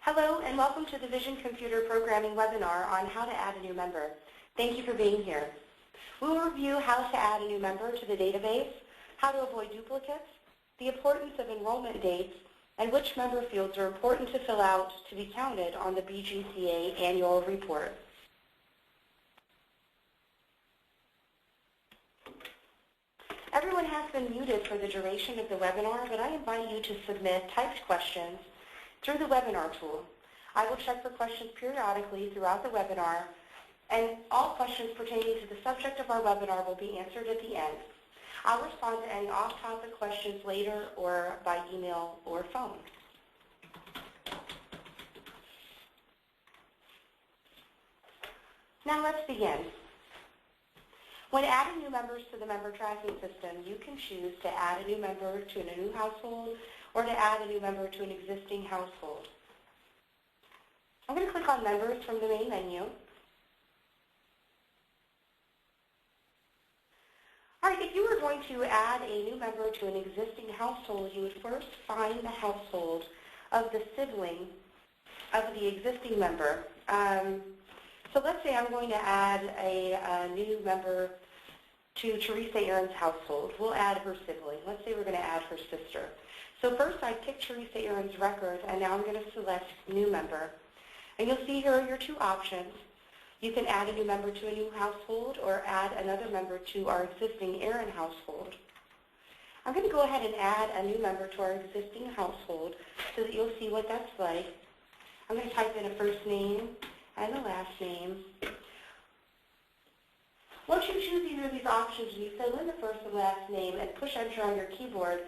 Hello and welcome to the Vision Computer Programming webinar on how to add a new member. Thank you for being here. We will review how to add a new member to the database, how to avoid duplicates, the importance of enrollment dates, and which member fields are important to fill out to be counted on the BGCA annual report. Everyone has been muted for the duration of the webinar, but I invite you to submit typed questions through the webinar tool. I will check for questions periodically throughout the webinar, and all questions pertaining to the subject of our webinar will be answered at the end. I'll respond to any off-topic questions later or by email or phone. Now let's begin. When adding new members to the member tracking system, you can choose to add a new member to a new household or to add a new member to an existing household. I'm going to click on Members from the main menu. All right, if you were going to add a new member to an existing household, you would first find the household of the sibling of the existing member. So let's say I'm going to add a new member to Teresa Aaron's household. We'll add her sibling. Let's say we're going to add her sister. So first I pick Teresa Aaron's record, and now I'm going to select New Member. And you'll see here are your two options. You can add a new member to a new household or add another member to our existing Aaron household. I'm going to go ahead and add a new member to our existing household so that you'll see what that's like. I'm going to type in a first name and a last name. Once you choose either of these options, you fill in the first and last name and push enter on your keyboard.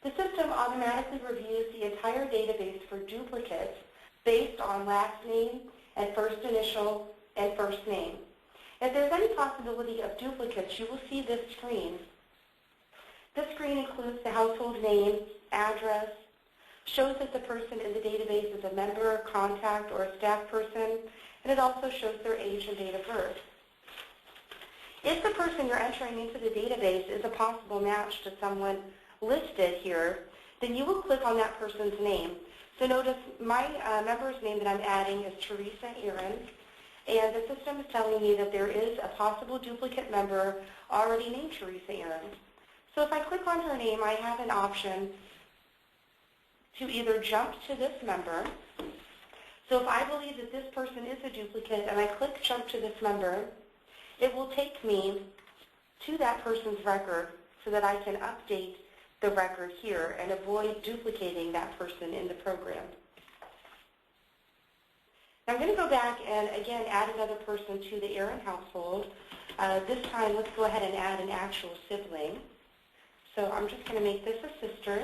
The system automatically reviews the entire database for duplicates based on last name and first initial and first name. If there's any possibility of duplicates, you will see this screen. This screen includes the household name, address, shows that the person in the database is a member, contact, or a staff person, and it also shows their age and date of birth. If the person you're entering into the database is a possible match to someone listed here, then you will click on that person's name. So notice my member's name that I'm adding is Teresa Aaron, and the system is telling me that there is a possible duplicate member already named Teresa Aaron. So if I click on her name, I have an option to either jump to this member. So if I believe that this person is a duplicate and I click jump to this member, it will take me to that person's record so that I can update the record here and avoid duplicating that person in the program. Now I'm going to go back and again add another person to the Aaron household. This time let's go ahead and add an actual sibling. So I'm just going to make this a sister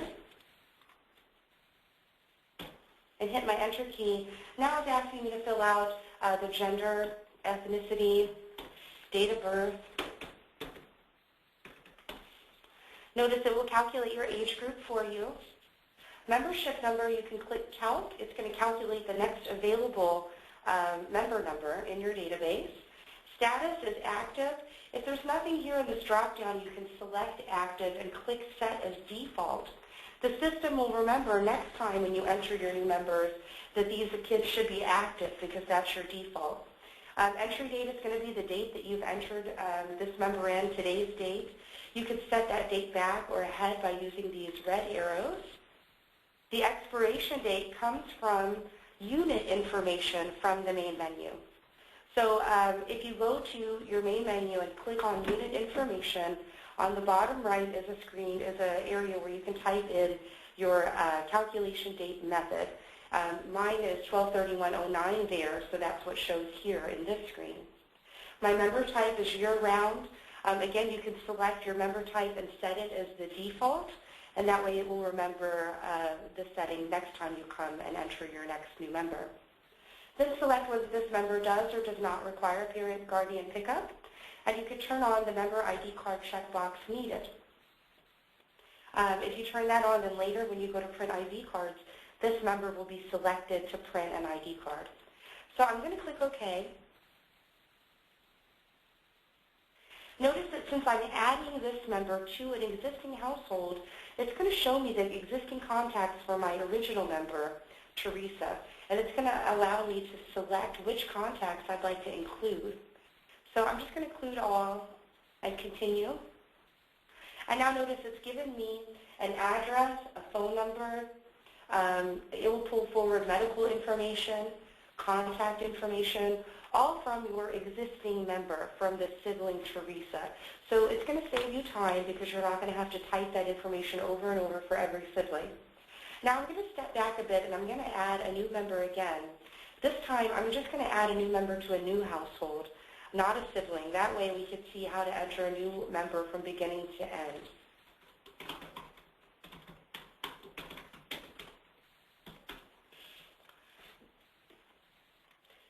and hit my enter key. Now it's asking me to fill out the gender, ethnicity, date of birth. Notice it will calculate your age group for you. Membership number, you can click Calc. It's going to calculate the next available member number in your database. Status is active. If there's nothing here in this drop-down, you can select active and click Set as Default. The system will remember next time when you enter your new members that these kids should be active because that's your default. Entry date is going to be the date that you've entered this member in, today's date. You can set that date back or ahead by using these red arrows. The expiration date comes from unit information from the main menu. So if you go to your main menu and click on unit information, on the bottom right is a screen, is an area where you can type in your calculation date method. Mine is 12/31/09 there, so that's what shows here in this screen. My member type is year-round. Again, you can select your member type and set it as the default, and that way it will remember the setting next time you come and enter your next new member. Then select whether this member does or does not require parent guardian pickup, and you can turn on the member ID card checkbox needed. If you turn that on, then later when you go to print ID cards, this member will be selected to print an ID card. So I'm going to click OK. Notice that since I'm adding this member to an existing household, it's going to show me the existing contacts for my original member, Teresa. and it's going to allow me to select which contacts I'd like to include. So I'm just going to include all and continue. And now notice it's given me an address, a phone number. It will pull forward medical information, contact information, all from your existing member, from the sibling Teresa. So it's going to save you time because you're not going to have to type that information over and over for every sibling. Now I'm going to step back a bit and I'm going to add a new member again. This time I'm just going to add a new member to a new household, not a sibling. That way we can see how to enter a new member from beginning to end.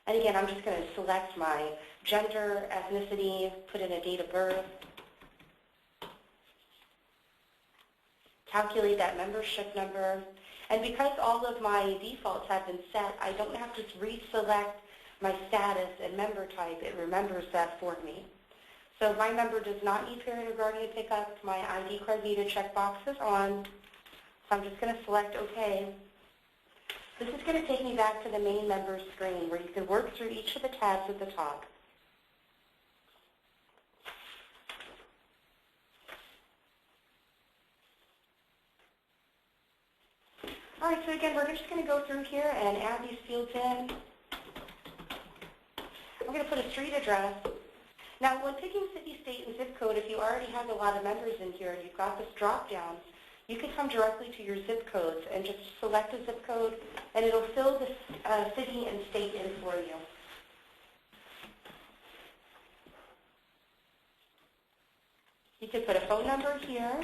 And again, I'm just going to select my gender, ethnicity, put in a date of birth, calculate that membership number. And because all of my defaults have been set, I don't have to reselect my status and member type. It remembers that for me. So if my member does not need parent or guardian pickup, my ID Carvita checkbox is on. So I'm just going to select OK. This is going to take me back to the main members screen where you can work through each of the tabs at the top. All right, so again, we're just going to go through here and add these fields in. I'm going to put a street address. Now, when picking city, state, and zip code, if you already have a lot of members in here and you've got this drop-down, you can come directly to your zip codes and just select a zip code, and it'll fill the city and state in for you. You can put a phone number here.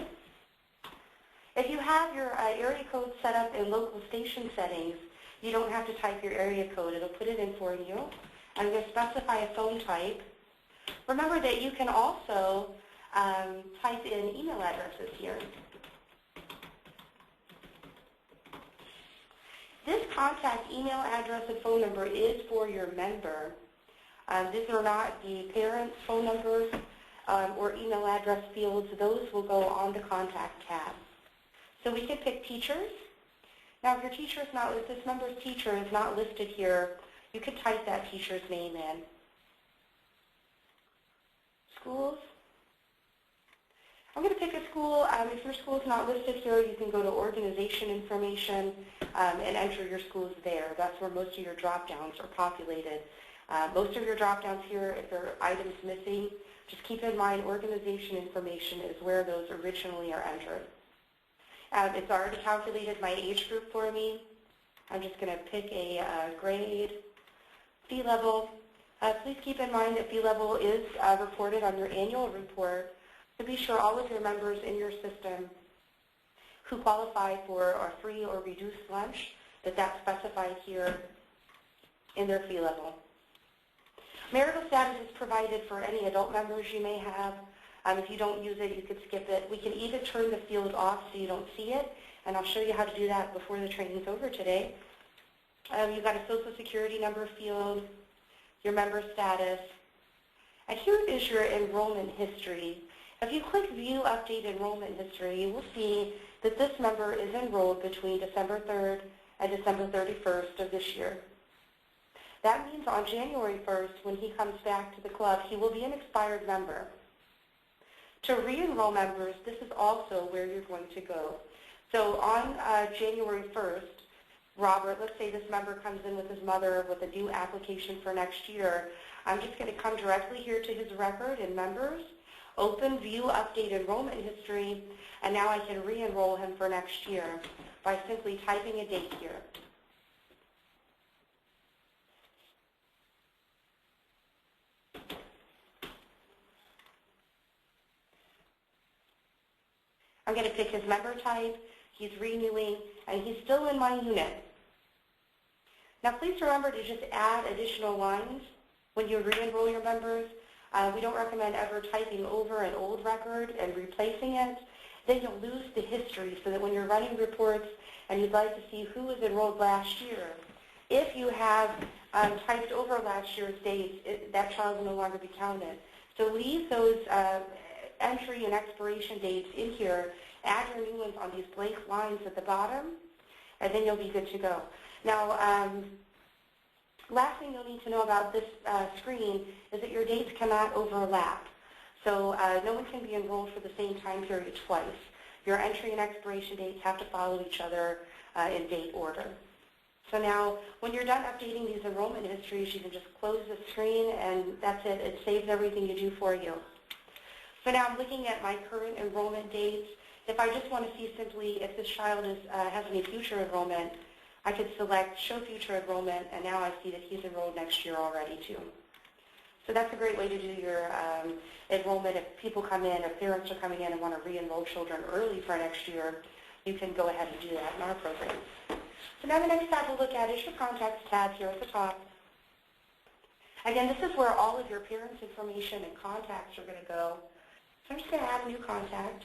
If you have your area code set up in local station settings, you don't have to type your area code. It'll put it in for you. I'm going to specify a phone type. Remember that you can also type in email addresses here. This contact email address and phone number is for your member. These are not the parent's phone numbers or email address fields. Those will go on the contact tab. So we can pick teachers. Now if your teacher is not, if this member's teacher is not listed here, you could type that teacher's name in. Schools. I'm going to pick a school. If your school is not listed here, you can go to organization information and enter your schools there. That's where most of your drop-downs are populated. Most of your drop-downs here, if there are items missing, just keep in mind organization information is where those originally are entered. It's already calculated my age group for me. I'm just going to pick a grade, fee level. Please keep in mind that fee level is reported on your annual report. So be sure all of your members in your system who qualify for a free or reduced lunch, that's specified here in their fee level. Marital status is provided for any adult members you may have. If you don't use it, you could skip it. We can even turn the field off so you don't see it, and I'll show you how to do that before the training's over today. You've got a Social Security number field, your member status, and here is your enrollment history. If you click View Update Enrollment History, you will see that this member is enrolled between December 3rd and December 31st of this year. That means on January 1st, when he comes back to the club, he will be an expired member. To re-enroll members, this is also where you're going to go. So on January 1st, Robert, let's say this member comes in with his mother with a new application for next year. I'm just going to come directly here to his record in members, open View Update Enrollment History, and now I can re-enroll him for next year by simply typing a date here. I'm going to pick his member type, he's renewing, and he's still in my unit. Now please remember to just add additional lines when you re-enroll your members. We don't recommend ever typing over an old record and replacing it. Then you'll lose the history so that when you're running reports and you'd like to see who was enrolled last year, if you have typed over last year's dates, that child will no longer be counted. So leave those entry and expiration dates in here, add your new ones on these blank lines at the bottom, and then you'll be good to go. Now, Last thing you'll need to know about this screen is that your dates cannot overlap. So no one can be enrolled for the same time period twice. Your entry and expiration dates have to follow each other in date order. So now, when you're done updating these enrollment histories, you can just close the screen and that's it. It saves everything you do for you. So now I'm looking at my current enrollment dates. If I just want to see simply if this child has any future enrollment, I could select Show Future Enrollment, and now I see that he's enrolled next year already too. So that's a great way to do your enrollment. If people come in, if parents are coming in and want to re-enroll children early for next year, you can go ahead and do that in our program. So now the next tab we'll look at is your Contacts tab here at the top. Again, this is where all of your parents' information and contacts are going to go. So I'm just going to add a new contact.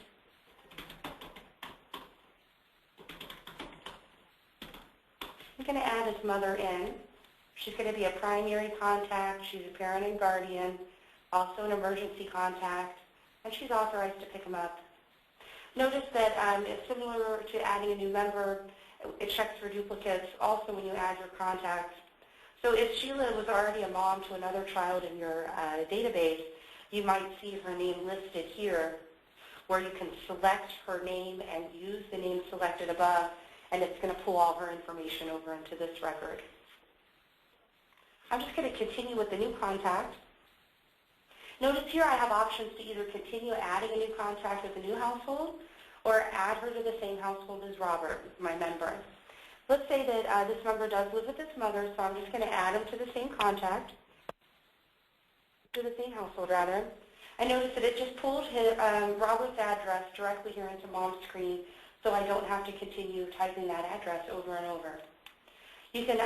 I'm going to add his mother in. She's going to be a primary contact. She's a parent and guardian, also an emergency contact, and she's authorized to pick him up. Notice that it's similar to adding a new member. It checks for duplicates also when you add your contacts. So if Sheila was already a mom to another child in your database, you might see her name listed here, where you can select her name and use the name selected above, and it's going to pull all her information over into this record. I'm just going to continue with the new contact. Notice here I have options to either continue adding a new contact with a new household or add her to the same household as Robert, my member. Let's say that this member does live with his mother, so I'm just going to add him to the same contact, to the same household rather. I notice that it just pulled Robert's address directly here into Mom's screen, so I don't have to continue typing that address over and over. You can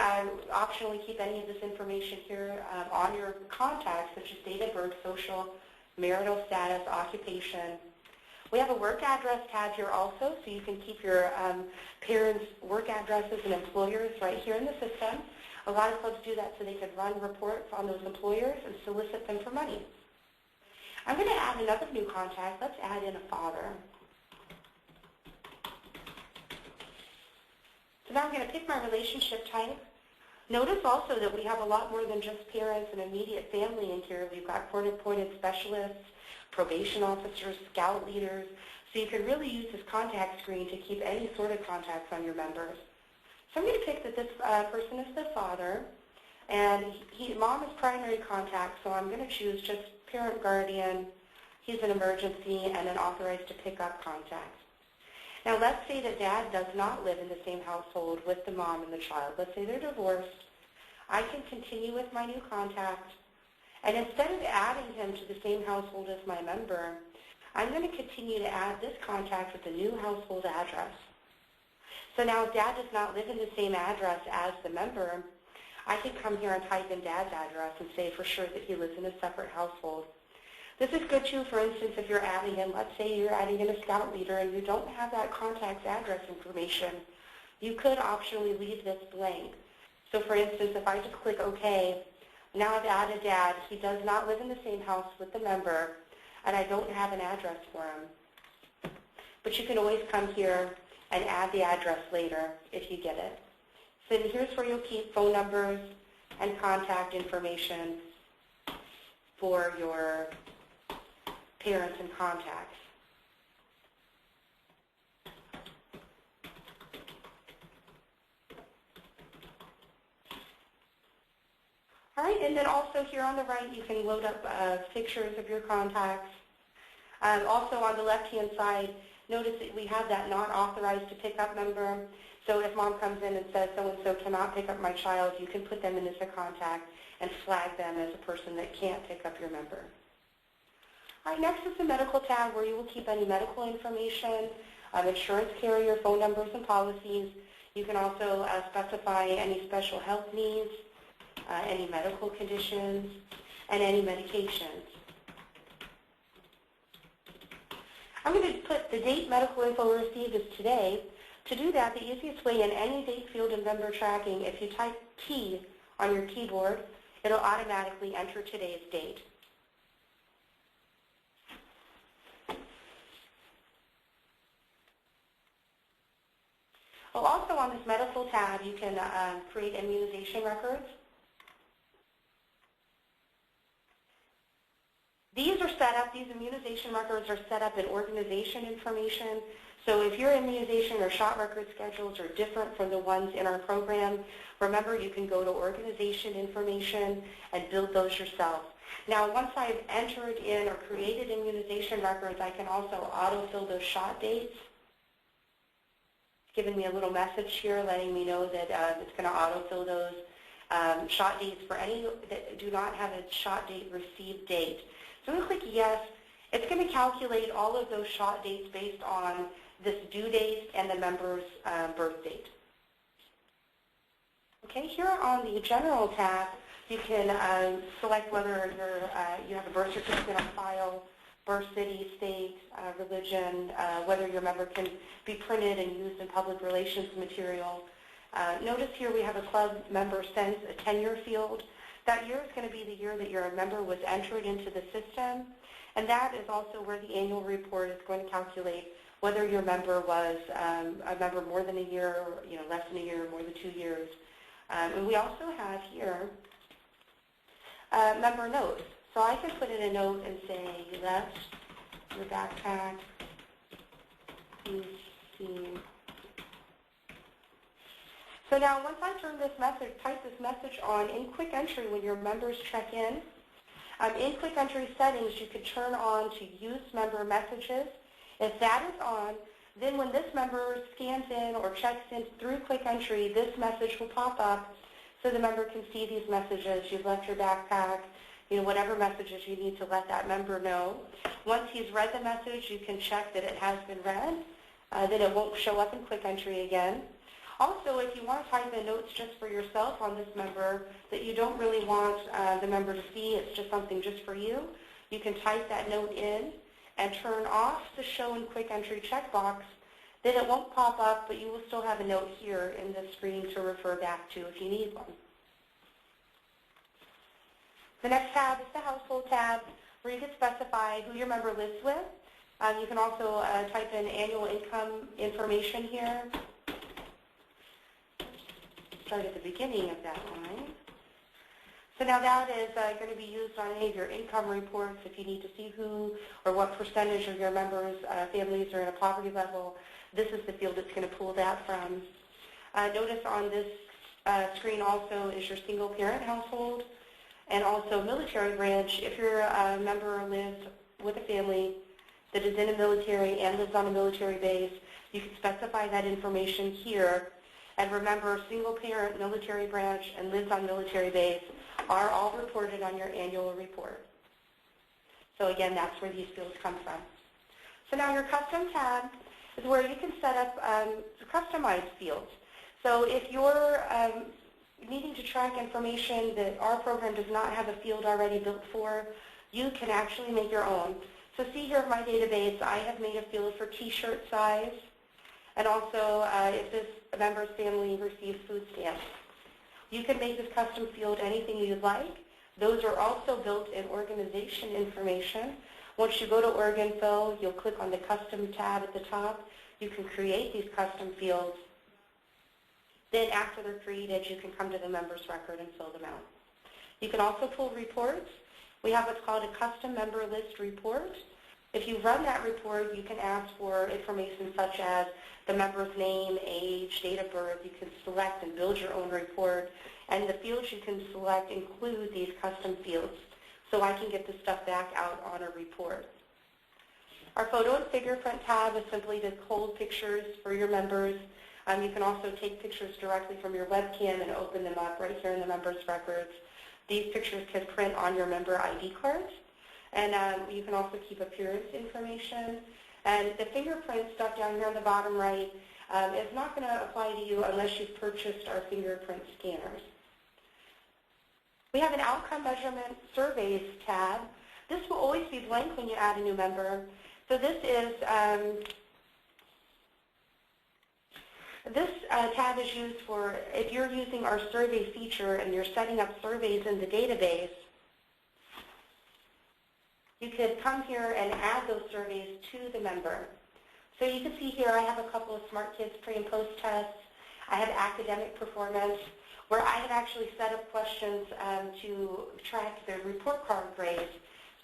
optionally keep any of this information here on your contacts, such as date of birth, social, marital status, occupation. We have a work address tab here also, so you can keep your parents' work addresses and employers right here in the system. A lot of clubs do that so they can run reports on those employers and solicit them for money. I'm going to add another new contact. Let's add in a father. So now I'm going to pick my relationship type. Notice also that we have a lot more than just parents and immediate family in here. We've got court-appointed specialists, probation officers, scout leaders. So you can really use this contact screen to keep any sort of contacts on your members. So I'm going to pick that this person is the father, and Mom is primary contact, so I'm going to choose just parent guardian. He's an emergency and an authorized to pick up contact. Now let's say that Dad does not live in the same household with the mom and the child. Let's say they're divorced. I can continue with my new contact, and instead of adding him to the same household as my member, I'm going to continue to add this contact with the new household address. So now if Dad does not live in the same address as the member, I can come here and type in Dad's address and say for sure that he lives in a separate household. This is good too, for instance, if you're adding in, let's say you're adding in a scout leader and you don't have that contact's address information, you could optionally leave this blank. So for instance, if I just click OK, now I've added Dad. He does not live in the same house with the member, and I don't have an address for him. But you can always come here and add the address later if you get it. So here's where you'll keep phone numbers and contact information for your parents and contacts. All right, and then also here on the right, you can load up pictures of your contacts. Also on the left-hand side, notice that we have that not authorized to pick up number. So if Mom comes in and says so-and-so cannot pick up my child, you can put them in as a contact and flag them as a person that can't pick up your member. All right, next is the medical tab where you will keep any medical information, insurance carrier, phone numbers, and policies. You can also specify any special health needs, any medical conditions, and any medications. I'm going to put the date medical info received is today. To do that, the easiest way in any date field in member tracking, if you type T on your keyboard, it'll automatically enter today's date. Well, also on this medical tab, you can create immunization records. these immunization records are set up in organization information. So if your immunization or shot record schedules are different from the ones in our program, remember you can go to organization information and build those yourself. Now, once I've entered in or created immunization records, I can also autofill those shot dates. It's giving me a little message here letting me know that it's going to autofill those shot dates for any that do not have a shot date received date. So I'm going to click yes. It's going to calculate all of those shot dates based on this due date and the member's birth date. Okay, here on the General tab, you can select whether you have a birth certificate on file, birth city, state, religion, whether your member can be printed and used in public relations material. Notice here we have a club member sends a tenure field. That year is going to be the year that your member was entered into the system, and that is also where the annual report is going to calculate whether your member was a member more than a year, or less than a year, or more than 2 years. And we also have here member notes. So I can put in a note and say, left your backpack, please see. So now once I turn this message, type this message on in Quick Entry when your members check in Quick Entry settings, you could turn on to use member messages. If that is on, then when this member scans in or checks in through Quick Entry, this message will pop up so the member can see these messages. You've left your backpack, whatever messages you need to let that member know. Once he's read the message, you can check that it has been read. Then it won't show up in Quick Entry again. Also, if you want to type in notes just for yourself on this member that you don't really want the member to see, it's just something just for you, you can type that note in and turn off the Show in Quick Entry checkbox. Then it won't pop up, but you will still have a note here in the screen to refer back to if you need one. The next tab is the Household tab, where you can specify who your member lives with. You can also type in annual income information here. Start at the beginning of that line. So now that is going to be used on any of your income reports if you need to see who or what percentage of your members' families are in a poverty level. This is the field it's going to pull that from. Notice on this screen also is your single parent household and also military branch. If your member lives with a family that is in a military and lives on a military base, you can specify that information here. And remember, single parent, military branch, and lives on military base are all reported on your annual report. So again, that's where these fields come from. So now your Custom tab is where you can set up customized fields. So if you're needing to track information that our program does not have a field already built for, you can actually make your own. So see here in my database, I have made a field for T-shirt size, and also if this member's family receives food stamps. You can make this custom field anything you'd like. Those are also built in organization information. Once you go to OrgInfo, you'll click on the Custom tab at the top. You can create these custom fields. Then after they're created, you can come to the member's record and fill them out. You can also pull reports. We have what's called a custom member list report. If you run that report, you can ask for information such as the member's name, age, date of birth. You can select and build your own report. And the fields you can select include these custom fields. So I can get this stuff back out on a report. Our Photo and Fingerprint tab is simply to hold pictures for your members. You can also take pictures directly from your webcam and open them up right here in the members' records. These pictures can print on your member ID cards. And you can also keep appearance information. And the fingerprint stuff down here on the bottom right is not going to apply to you unless you've purchased our fingerprint scanners. We have an Outcome Measurement Surveys tab. This will always be blank when you add a new member. So this is tab is used for if you're using our survey feature and you're setting up surveys in the database. You could come here and add those surveys to the member. So you can see here I have a couple of Smart Kids pre- and post tests. I have academic performance, where I have actually set up questions to track their report card grades.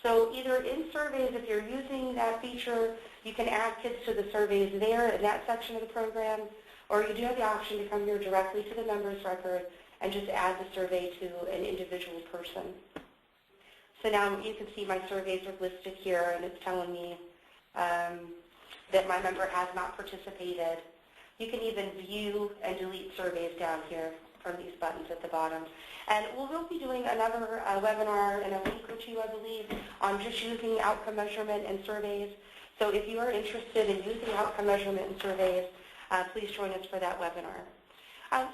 So either in surveys, if you're using that feature, you can add kids to the surveys there in that section of the program, or you do have the option to come here directly to the members record and just add the survey to an individual person. So now you can see my surveys are listed here, and it's telling me that my member has not participated. You can even view and delete surveys down here from these buttons at the bottom. And we'll be doing another webinar in a week or two, I believe, on just using outcome measurement and surveys. So if you are interested in using outcome measurement and surveys, please join us for that webinar.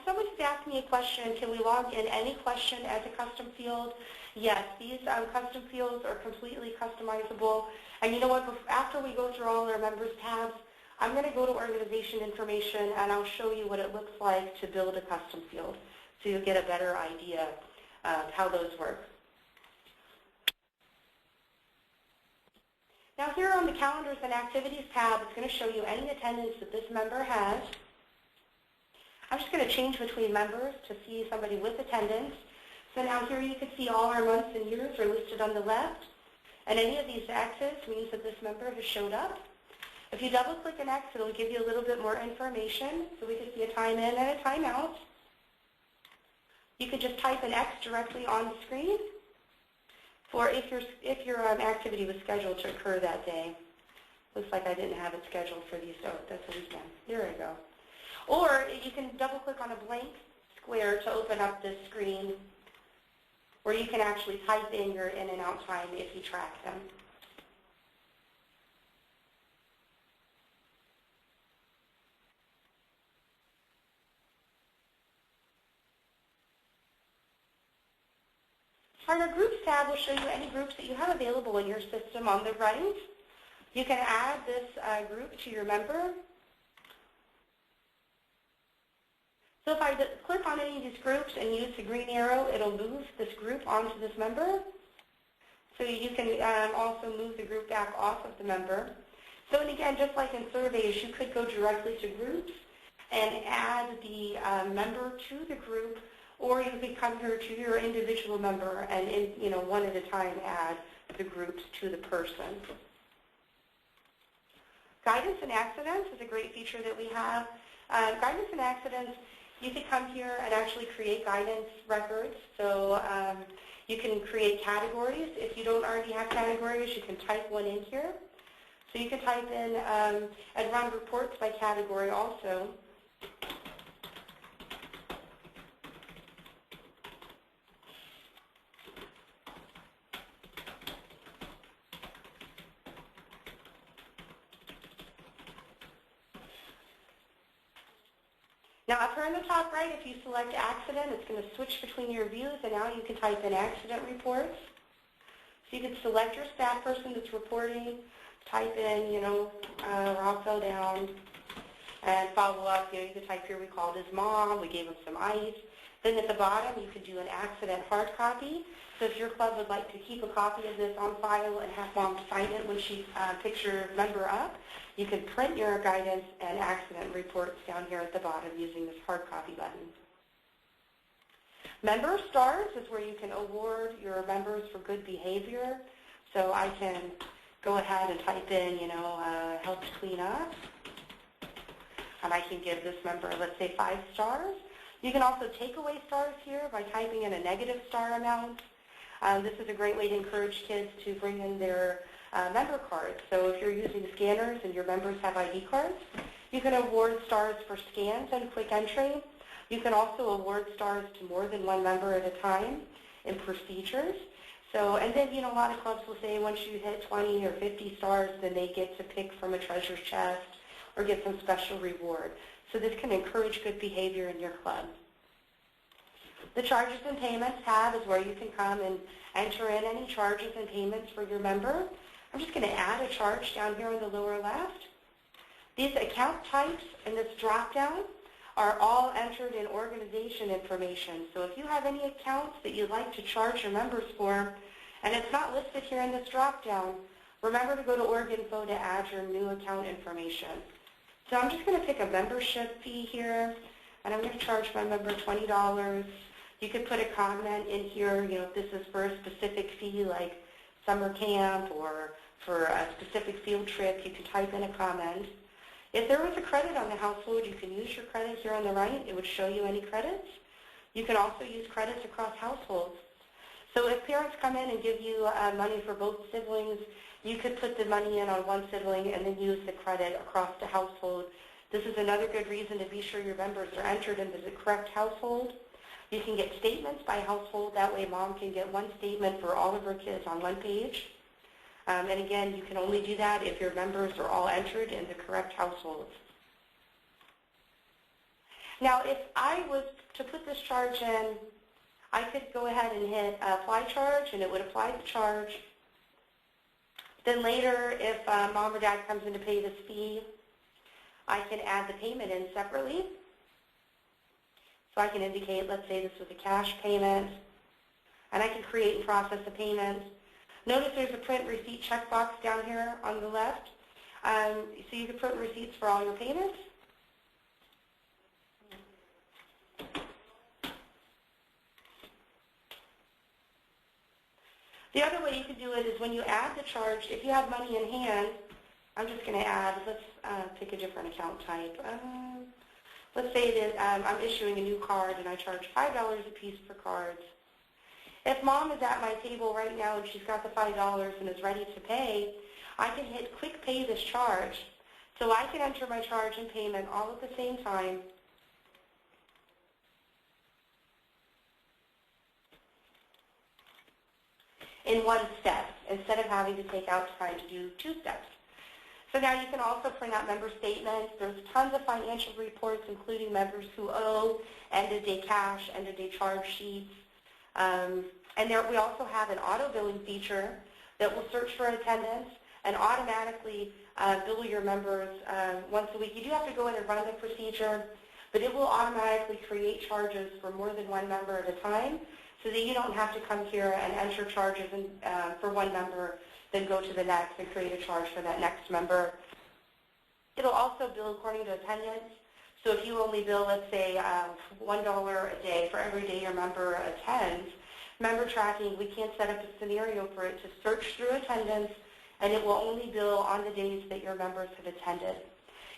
Someone just asked me a question, can we log in any question as a custom field? Yes, these custom fields are completely customizable. And you know what, after we go through all our members tabs, I'm going to go to organization information and I'll show you what it looks like to build a custom field so you'll get a better idea of how those work. Now here on the calendars and activities tab, it's going to show you any attendance that this member has. I'm just going to change between members to see somebody with attendance. So now here you can see all our months and years are listed on the left. And any of these X's means that this member has showed up. If you double click an X, it'll give you a little bit more information. So we can see a time in and a time out. You could just type an X directly on the screen for if your activity was scheduled to occur that day. Looks like I didn't have it scheduled for these, so that's a weekend. There we go. Or you can double click on a blank square to open up this screen where you can actually type in your in and out time if you track them. On our Groups tab, we'll show you any groups that you have available in your system on the right. You can add this group to your member. So if I click on any of these groups and use the green arrow, it'll move this group onto this member. So you can also move the group back off of the member. So and again, just like in surveys, you could go directly to groups and add the member to the group, or you could come here to your individual member and one at a time add the groups to the person. Guidance and accidents is a great feature that we have. Guidance and accidents, you can come here and actually create guidance records. So you can create categories. If you don't already have categories, you can type one in here. So you can type in and run reports by category also. Now up here in the top right, if you select accident, it's going to switch between your views, and now you can type in accident reports. So you can select your staff person that's reporting, type in, Rob fell down, and follow up. You can type here, we called his mom, we gave him some ice. Then at the bottom, you could do an accident hard copy. So if your club would like to keep a copy of this on file and have mom sign it when she picks your member up, you can print your guidance and accident reports down here at the bottom using this hard copy button. Member stars is where you can award your members for good behavior. So I can go ahead and type in, helped clean up, and I can give this member, let's say, 5 stars. You can also take away stars here by typing in a negative star amount. This is a great way to encourage kids to bring in their member cards. So if you're using scanners and your members have ID cards, you can award stars for scans and quick entry. You can also award stars to more than one member at a time in procedures. So, and then, a lot of clubs will say once you hit 20 or 50 stars, then they get to pick from a treasure chest or get some special reward. So this can encourage good behavior in your club. The charges and payments tab is where you can come and enter in any charges and payments for your member. I'm just going to add a charge down here in the lower left. These account types in this drop-down are all entered in organization information. So if you have any accounts that you'd like to charge your members for, and it's not listed here in this drop-down, remember to go to OrgInfo to add your new account information. So I'm just going to pick a membership fee here, and I'm going to charge my member $20. You could put a comment in here, if this is for a specific fee, like summer camp or for a specific field trip, you can type in a comment. If there was a credit on the household, you can use your credit here on the right. It would show you any credits. You can also use credits across households. So if parents come in and give you money for both siblings, you could put the money in on one sibling and then use the credit across the household. This is another good reason to be sure your members are entered into the correct household. You can get statements by household. That way mom can get one statement for all of her kids on one page. And again, you can only do that if your members are all entered in the correct households. Now, if I was to put this charge in, I could go ahead and hit apply charge, and it would apply the charge. Then later, if mom or dad comes in to pay this fee, I can add the payment in separately. So I can indicate, let's say this was a cash payment, and I can create and process a payment. Notice there's a print receipt checkbox down here on the left. So you can print receipts for all your payments. The other way you can do it is when you add the charge, if you have money in hand, I'm just going to add, let's pick a different account type. Let's say that I'm issuing a new card and I charge $5 a piece for cards. If mom is at my table right now and she's got the $5 and is ready to pay, I can hit quick pay this charge. So I can enter my charge and payment all at the same time. In one step, instead of having to take out time to do 2 steps. So now you can also print out member statements. There's tons of financial reports, including members who owe, end-of-day cash, end-of-day charge sheets. And there, we also have an auto billing feature that will search for attendance and automatically bill your members once a week. You do have to go in and run the procedure, but it will automatically create charges for more than one member at a time, so that you don't have to come here and enter charges for one member, then go to the next and create a charge for that next member. It'll also bill according to attendance. So if you only bill, let's say, $1 a day for every day your member attends, member tracking, we can't set up a scenario for it to search through attendance, and it will only bill on the days that your members have attended.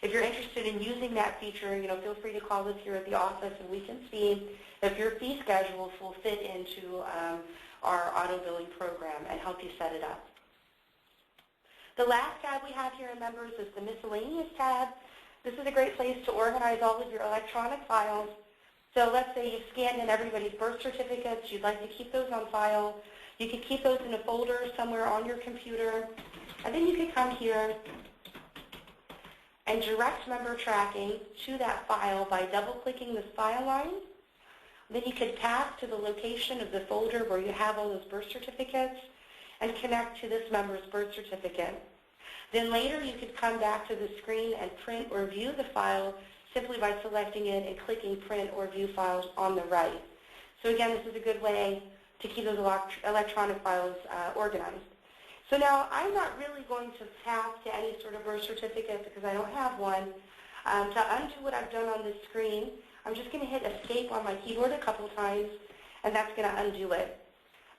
If you're interested in using that feature, feel free to call us here at the office, and we can see if your fee schedules will fit into our auto billing program and help you set it up. The last tab we have here in members is the miscellaneous tab. This is a great place to organize all of your electronic files. So let's say you've scanned in everybody's birth certificates. You'd like to keep those on file. You could keep those in a folder somewhere on your computer. And then you could come here and direct member tracking to that file by double-clicking this file line. Then you could path to the location of the folder where you have all those birth certificates and connect to this member's birth certificate. Then later you could come back to the screen and print or view the file simply by selecting it and clicking print or view files on the right. So again, this is a good way to keep those electronic files organized. So now I'm not really going to path to any sort of birth certificate because I don't have one. To undo what I've done on this screen, I'm just going to hit escape on my keyboard a couple times, and that's going to undo it.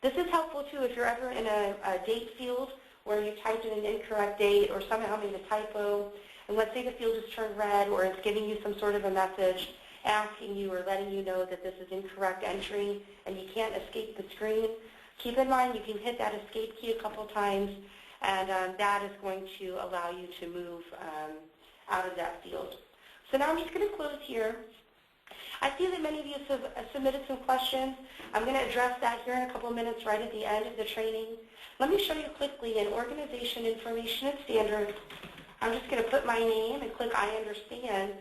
This is helpful too if you're ever in a date field where you typed in an incorrect date or somehow made a typo, and let's say the field is turned red or it's giving you some sort of a message asking you or letting you know that this is incorrect entry and you can't escape the screen. Keep in mind you can hit that escape key a couple times, and that is going to allow you to move out of that field. So now I'm just going to close here. I see that many of you have submitted some questions. I'm going to address that here in a couple of minutes right at the end of the training. Let me show you quickly in Organization Information and Standards. I'm just going to put my name and click I understand.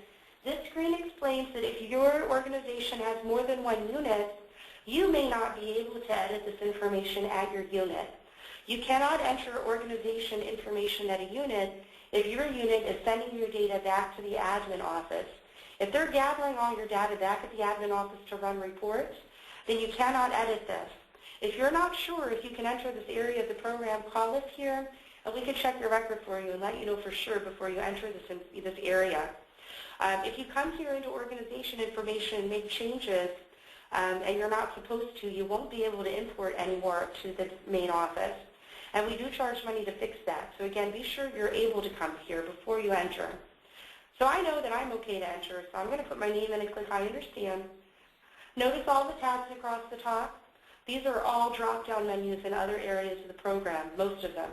This screen explains that if your organization has more than one unit, you may not be able to edit this information at your unit. You cannot enter organization information at a unit if your unit is sending your data back to the admin office. If they're gathering all your data back at the admin office to run reports, then you cannot edit this. If you're not sure if you can enter this area of the program, call us here, and we can check your record for you and let you know for sure before you enter this area. If you come here into organization information and make changes, and you're not supposed to, you won't be able to import anymore to the main office. And we do charge money to fix that. So again, be sure you're able to come here before you enter. So I know that I'm okay to enter, so I'm going to put my name in and click I understand. Notice all the tabs across the top. These are all drop-down menus in other areas of the program, most of them.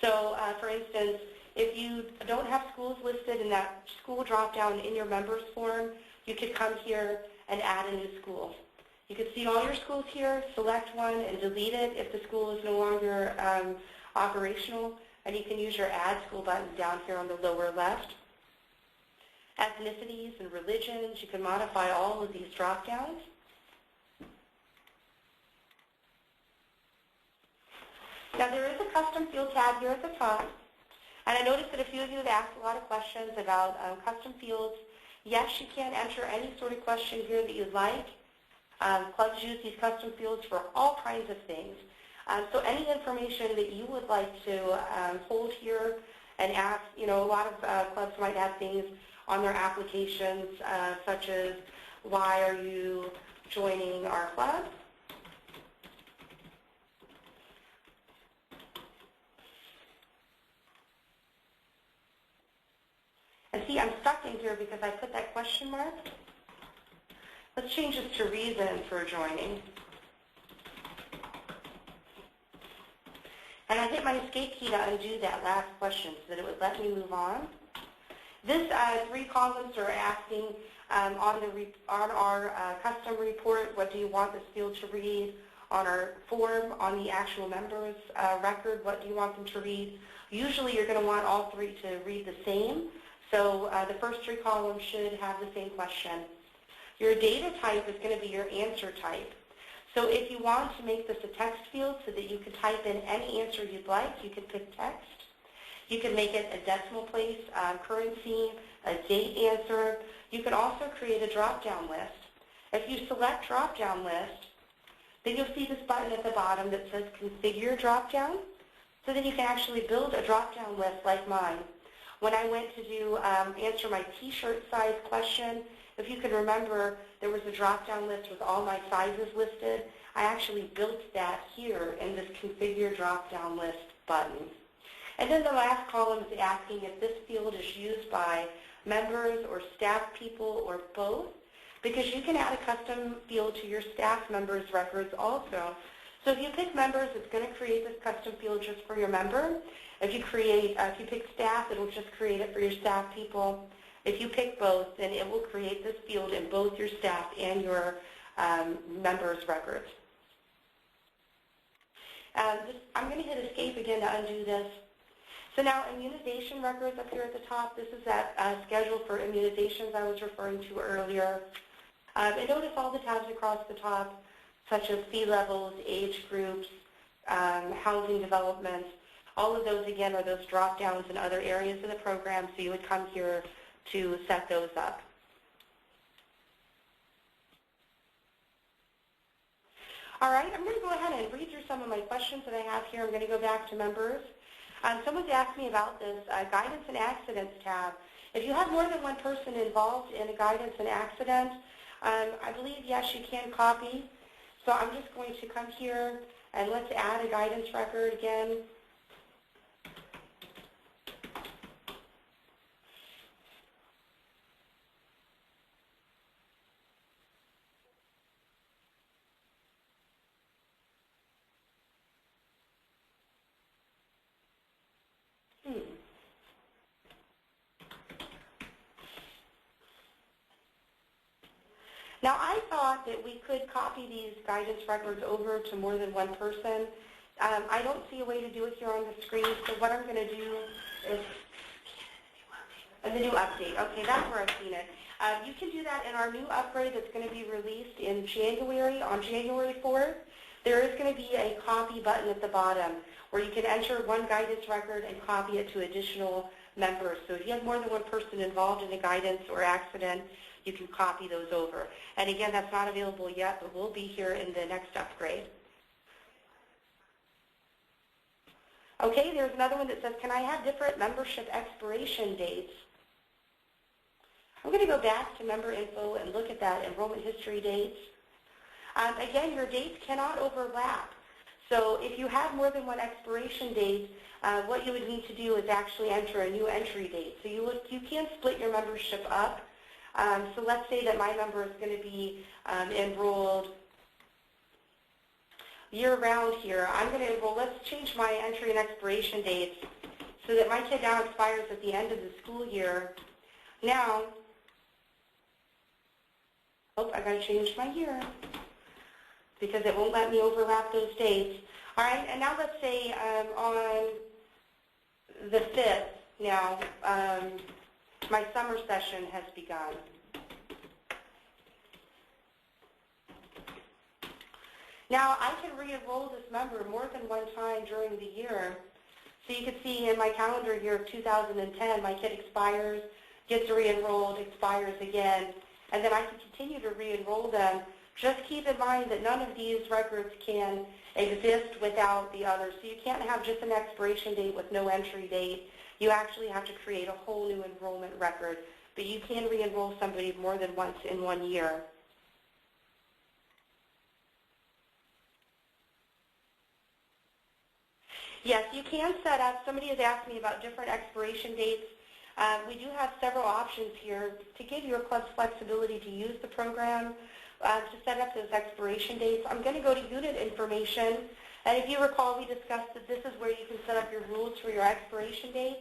So for instance, if you don't have schools listed in that school drop-down in your members form, you could come here and add a new school. You could see all your schools here, select one, and delete it if the school is no longer operational. And you can use your Add School button down here on the lower left. Ethnicities and religions, you can modify all of these drop-downs. Now there is a custom field tab here at the top. And I noticed that a few of you have asked a lot of questions about custom fields. Yes, you can enter any sort of question here that you'd like. Clubs use these custom fields for all kinds of things. So any information that you would like to hold here and ask, a lot of clubs might have things on their applications such as, why are you joining our club? And see, I'm stuck in here because I put that question mark. Let's change this to reason for joining. And I hit my escape key to undo that last question so that it would let me move on. This 3 columns are asking on our custom report, what do you want this field to read? On our form, on the actual members record, what do you want them to read? Usually you're going to want all 3 to read the same. So the first 3 columns should have the same question. Your data type is going to be your answer type. So if you want to make this a text field so that you can type in any answer you'd like, you can pick text. You can make it a decimal place, currency, a date answer. You can also create a drop-down list. If you select drop-down list, then you'll see this button at the bottom that says Configure Drop-Down. So then you can actually build a drop-down list like mine. When I went to do answer my t-shirt size question, if you can remember, there was a drop-down list with all my sizes listed. I actually built that here in this Configure Drop-Down List button. And then the last column is asking if this field is used by members or staff people or both, because you can add a custom field to your staff members' records also. So if you pick members, it's going to create this custom field just for your member. If you pick staff, it'll just create it for your staff people. If you pick both, then it will create this field in both your staff and your members' records. I'm going to hit escape again to undo this. So now immunization records up here at the top, this is that schedule for immunizations I was referring to earlier. And notice all the tabs across the top, such as fee levels, age groups, housing development. All of those, again, are those drop-downs in other areas of the program, so you would come here to set those up. All right, I'm going to go ahead and read through some of my questions that I have here. I'm going to go back to members. Someone's asked me about this guidance and accidents tab. If you have more than one person involved in a guidance and accident, I believe, yes, you can copy. So I'm just going to come here and let's add a guidance record again. Now, I thought that we could copy these guidance records over to more than one person. I don't see a way to do it here on the screen, so what I'm going to do is the new update. Okay, that's where I've seen it. You can do that in our new upgrade that's going to be released in January, on January 4th. There is going to be a copy button at the bottom where you can enter one guidance record and copy it to additional members. So if you have more than one person involved in a guidance or accident, you can copy those over. And again, that's not available yet, but will be here in the next upgrade. Okay, there's another one that says, can I have different membership expiration dates? I'm going to go back to member info and look at that enrollment history dates. Again, your dates cannot overlap. So if you have more than one expiration date, what you would need to do is actually enter a new entry date. So you can split your membership up. So let's say that my member is going to be enrolled year-round here. I'm going to enroll, let's change my entry and expiration dates so that my kid now expires at the end of the school year. Now, oh, I got to change my year because it won't let me overlap those dates. All right, and now let's say on the 5th now, my summer session has begun. Now, I can re-enroll this member more than one time during the year. So you can see in my calendar year of 2010, my kid expires, gets re-enrolled, expires again, and then I can continue to re-enroll them. Just keep in mind that none of these records can exist without the others. So you can't have just an expiration date with no entry date. You actually have to create a whole new enrollment record. But you can re-enroll somebody more than once in 1 year. Yes, you can set up. Somebody has asked me about different expiration dates. We do have several options here to give your clubs flexibility to use the program to set up those expiration dates. I'm going to go to unit information, and if you recall, we discussed that this is where you can set up your rules for your expiration dates.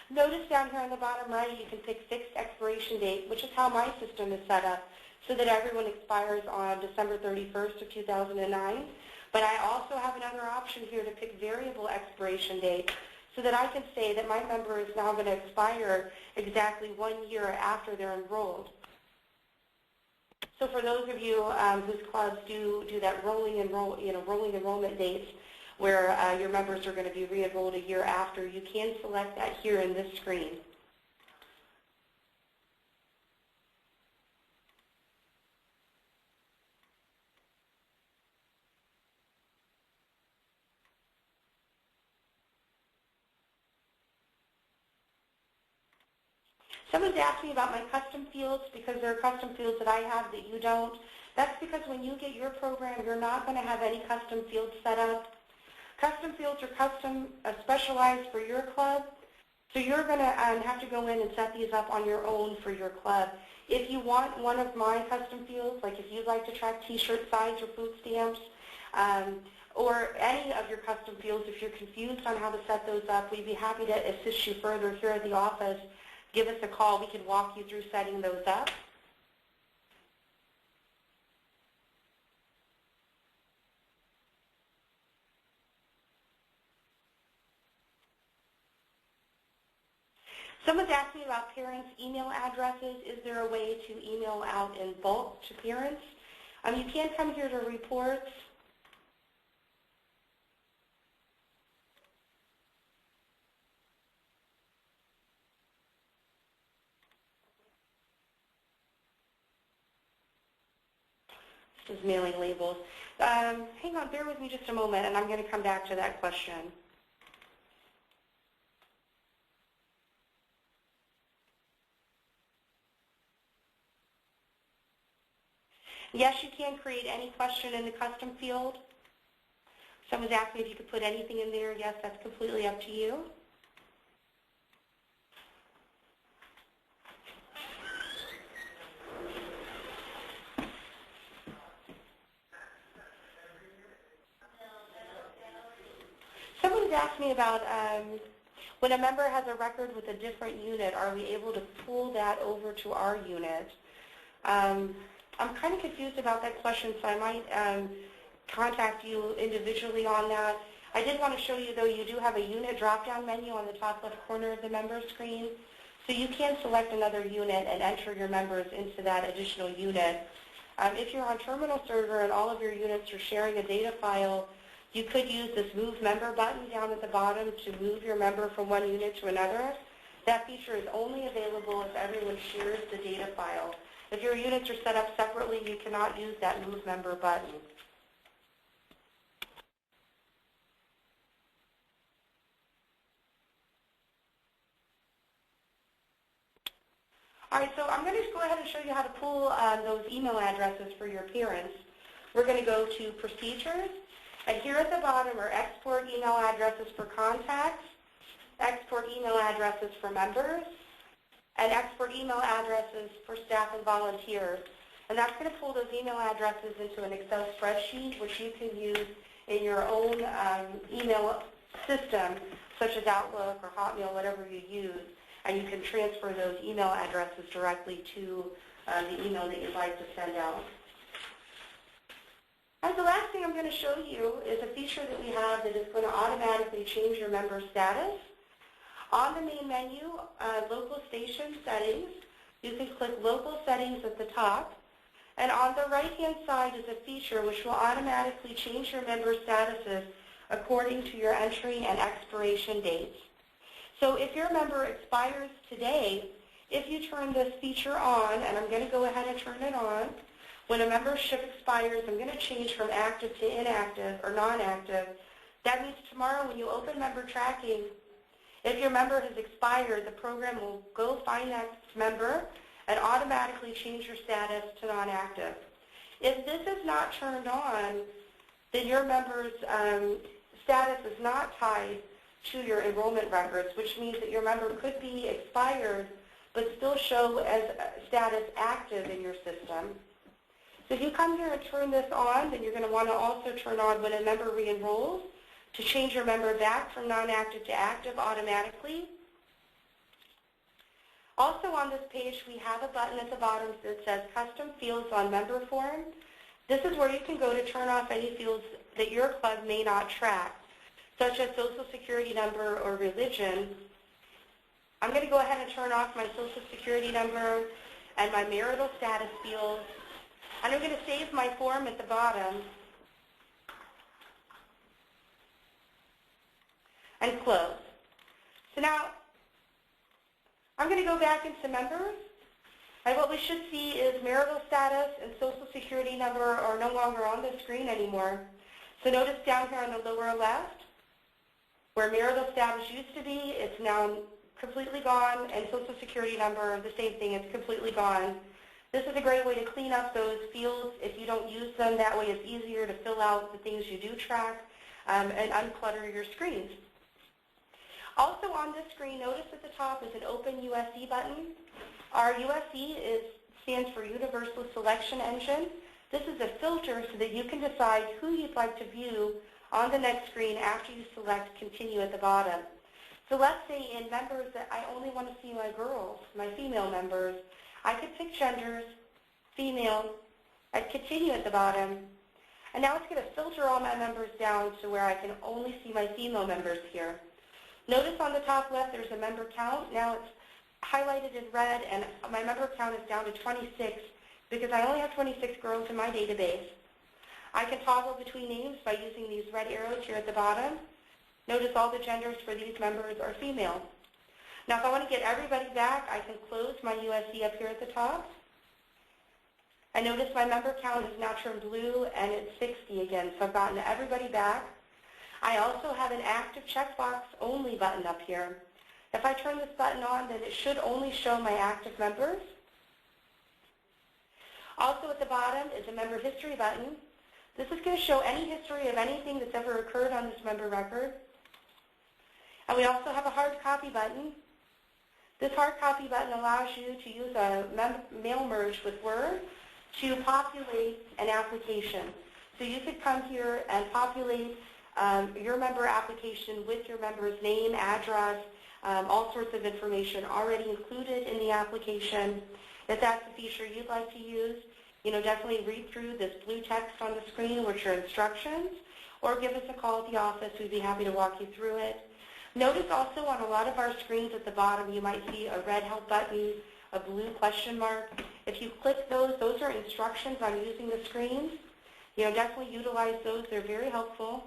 Notice down here on the bottom right, you can pick fixed expiration date, which is how my system is set up, so that everyone expires on December 31st of 2009. But I also have another option here to pick variable expiration date, so that I can say that my member is now going to expire exactly 1 year after they're enrolled. So for those of you whose clubs do that rolling enrollment dates, where your members are going to be re-enrolled a year after, you can select that here in this screen. Someone's asked me about my custom fields because there are custom fields that I have that you don't. That's because when you get your program, you're not going to have any custom fields set up. Custom fields are custom, specialized for your club, so you're going to have to go in and set these up on your own for your club. If you want one of my custom fields, like if you'd like to track t-shirt size or food stamps, or any of your custom fields, if you're confused on how to set those up, we'd be happy to assist you further here at the office. Give us a call. We can walk you through setting those up. Someone's asked me about parents' email addresses. Is there a way to email out in bulk to parents? You can come here to reports. This is mailing labels. Hang on, bear with me just a moment, and I'm going to come back to that question. Yes, you can create any question in the custom field. Someone's asked me if you could put anything in there. Yes, that's completely up to you. Someone's asked me about when a member has a record with a different unit, are we able to pull that over to our unit? I'm kind of confused about that question, so I might contact you individually on that. I did want to show you, though, you do have a unit drop-down menu on the top left corner of the member screen. So you can select another unit and enter your members into that additional unit. If you're on Terminal Server and all of your units are sharing a data file, you could use this Move Member button down at the bottom to move your member from one unit to another. That feature is only available if everyone shares the data file. If your units are set up separately, you cannot use that Move Member button. All right, so I'm going to go ahead and show you how to pull those email addresses for your parents. We're going to go to Procedures, And here at the bottom are export email addresses for contacts, export email addresses for members, and export email addresses for staff and volunteers. And that's going to pull those email addresses into an Excel spreadsheet, which you can use in your own email system, such as Outlook or Hotmail, whatever you use, and you can transfer those email addresses directly to the email that you'd like to send out. And the last thing I'm going to show you is a feature that we have that is going to automatically change your member status. On the main menu, local station settings, you can click local settings at the top. And on the right-hand side is a feature which will automatically change your member statuses according to your entry and expiration dates. So if your member expires today, if you turn this feature on, and I'm going to go ahead and turn it on, when a membership expires, I'm going to change from active to inactive or non-active. That means tomorrow when you open member tracking, if your member has expired, the program will go find that member and automatically change your status to non-active. If this is not turned on, then your member's status is not tied to your enrollment records, which means that your member could be expired but still show as status active in your system. So if you come here and turn this on, then you're going to want to also turn on when a member re-enrolls to change your member back from non-active to active automatically. Also on this page, we have a button at the bottom that says Custom Fields on Member Form. This is where you can go to turn off any fields that your club may not track, such as Social Security number or religion. I'm going to go ahead and turn off my Social Security number and my marital status fields. And I'm going to save my form at the bottom and close. So now I'm going to go back into members, and what we should see is marital status and Social Security number are no longer on the screen anymore. So notice down here on the lower left, where marital status used to be, it's now completely gone, and Social Security number, the same thing, it's completely gone. This is a great way to clean up those fields if you don't use them. That way it's easier to fill out the things you do track and unclutter your screens. Also on this screen, notice at the top is an Open USE button. Our USE stands for Universal Selection Engine. This is a filter so that you can decide who you'd like to view on the next screen after you select Continue at the bottom. So let's say in members that I only want to see my girls, my female members, I could pick genders, female, I'd Continue at the bottom, and now it's going to filter all my members down to where I can only see my female members here. Notice on the top left there's a member count. Now it's highlighted in red, and my member count is down to 26 because I only have 26 girls in my database. I can toggle between names by using these red arrows here at the bottom. Notice all the genders for these members are female. Now if I want to get everybody back, I can close my USE up here at the top. And notice my member count is now turned blue and it's 60 again, so I've gotten everybody back. I also have an active checkbox only button up here. If I turn this button on, then it should only show my active members. Also at the bottom is a member history button. This is going to show any history of anything that's ever occurred on this member record. And we also have a hard copy button. This hard copy button allows you to use a mail merge with Word to populate an application. So you could come here and populate your member application with your member's name, address, all sorts of information already included in the application. If that's a feature you'd like to use, definitely read through this blue text on the screen, which are instructions, or give us a call at the office. We'd be happy to walk you through it. Notice also on a lot of our screens at the bottom, you might see a red help button, a blue question mark. If you click those are instructions on using the screens. Definitely utilize those. They're very helpful.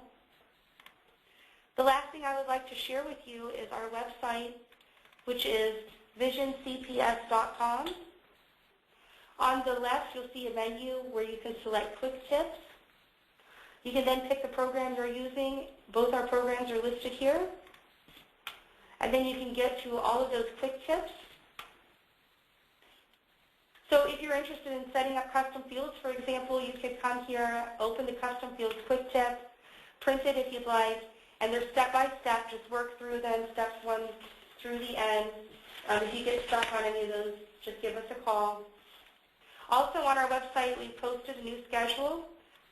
The last thing I would like to share with you is our website, which is visioncps.com. On the left, you'll see a menu where you can select Quick Tips. You can then pick the program you're using. Both our programs are listed here. And then you can get to all of those quick tips. So if you're interested in setting up custom fields, for example, you could come here, open the custom fields quick tip, Print it if you'd like, and they're step-by-step. Just work through them, steps 1 through the end. If you get stuck on any of those, just give us a call. Also on our website, we posted a new schedule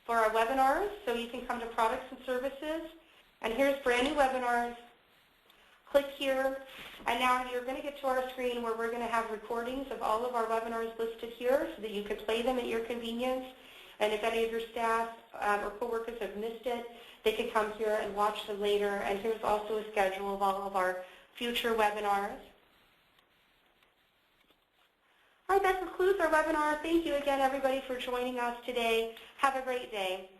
for our webinars, so you can come to products and services. And here's brand new webinars. Click here, and now you're going to get to our screen where we're going to have recordings of all of our webinars listed here so that you can play them at your convenience. And if any of your staff or coworkers have missed it, they can come here and watch them later. And here's also a schedule of all of our future webinars. All right, that concludes our webinar. Thank you again, everybody, for joining us today. Have a great day.